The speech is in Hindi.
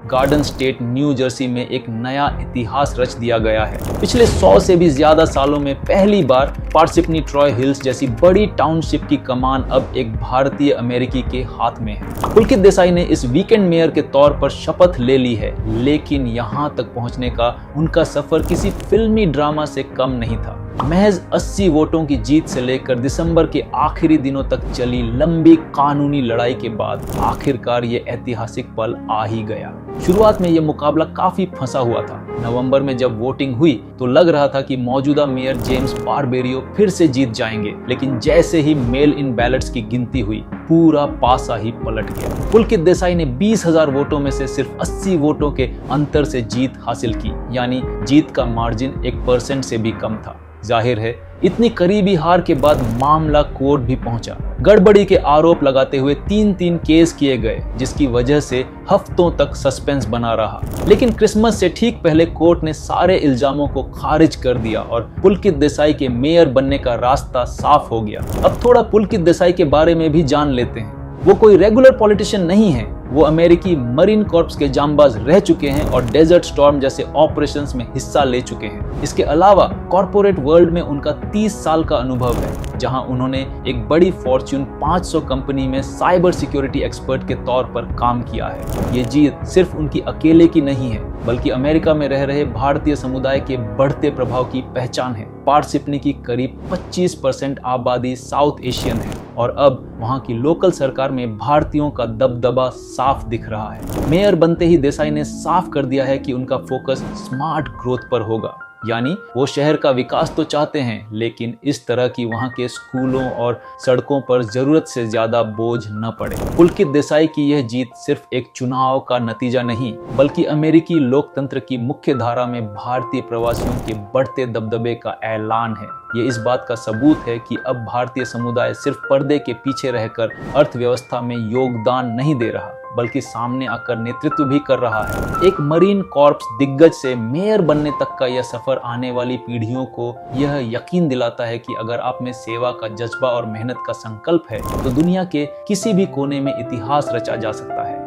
गार्डन स्टेट न्यू जर्सी में एक नया इतिहास रच दिया गया है। पिछले 100 से भी ज्यादा सालों में पहली बार पार्सिपनी ट्रॉय हिल्स जैसी बड़ी टाउनशिप की कमान अब एक भारतीय अमेरिकी के हाथ में है। पुलकित देसाई ने इस वीकेंड मेयर के तौर पर शपथ ले ली है, लेकिन यहाँ तक पहुँचने का उनका सफर किसी फिल्मी ड्रामा से कम नहीं था। महज 80 वोटों की जीत से लेकर दिसंबर के आखिरी दिनों तक चली लंबी कानूनी लड़ाई के बाद आखिरकार ये ऐतिहासिक पल आ ही गया। शुरुआत में यह मुकाबला काफी फंसा हुआ था। नवंबर में जब वोटिंग हुई तो लग रहा था कि मौजूदा मेयर जेम्स बारबेरियो फिर से जीत जाएंगे, लेकिन जैसे ही मेल इन बैलेट्स की गिनती हुई पूरा पासा ही पलट गया। पुलकित देसाई ने 20,000 वोटों में से सिर्फ 80 वोटों के अंतर से जीत हासिल की, यानी जीत का मार्जिन 1% से भी कम था। जाहिर है इतनी करीबी हार के बाद मामला कोर्ट भी पहुंचा। गड़बड़ी के आरोप लगाते हुए 3 केस किए गए, जिसकी वजह से हफ्तों तक सस्पेंस बना रहा। लेकिन क्रिसमस से ठीक पहले कोर्ट ने सारे इल्जामों को खारिज कर दिया और पुलकित देसाई के मेयर बनने का रास्ता साफ हो गया। अब थोड़ा पुलकित देसाई के बारे में भी जान लेते हैं। वो कोई रेगुलर पॉलिटिशियन नहीं है। वो अमेरिकी मरीन कॉर्प्स के जांबाज रह चुके हैं और डेजर्ट स्टॉर्म जैसे ऑपरेशंस में हिस्सा ले चुके हैं। इसके अलावा कॉर्पोरेट वर्ल्ड में उनका 30 साल का अनुभव है, जहां उन्होंने एक बड़ी फॉर्च्यून 500 कंपनी में साइबर सिक्योरिटी एक्सपर्ट के तौर पर काम किया है। ये जीत सिर्फ उनकी अकेले की नहीं है, बल्कि अमेरिका में रह रहे भारतीय समुदाय के बढ़ते प्रभाव की पहचान है। पार्सिपनी की करीब 25% आबादी साउथ एशियन है और अब वहां की लोकल सरकार में भारतीयों का दबदबा साफ दिख रहा है। मेयर बनते ही देसाई ने साफ कर दिया है कि उनका फोकस स्मार्ट ग्रोथ पर होगा, यानी वो शहर का विकास तो चाहते हैं, लेकिन इस तरह की वहाँ के स्कूलों और सड़कों पर जरूरत से ज्यादा बोझ न पड़े। पुलकित देसाई की यह जीत सिर्फ एक चुनाव का नतीजा नहीं, बल्कि अमेरिकी लोकतंत्र की मुख्य धारा में भारतीय प्रवासियों के बढ़ते दबदबे का ऐलान है। ये इस बात का सबूत है कि अब भारतीय समुदाय सिर्फ पर्दे के पीछे रहकर अर्थव्यवस्था में योगदान नहीं दे रहा, बल्कि सामने आकर नेतृत्व भी कर रहा है। एक मरीन कॉर्प्स दिग्गज से मेयर बनने तक का यह सफर आने वाली पीढ़ियों को यह यकीन दिलाता है कि अगर आप में सेवा का जज्बा और मेहनत का संकल्प है तो दुनिया के किसी भी कोने में इतिहास रचा जा सकता है।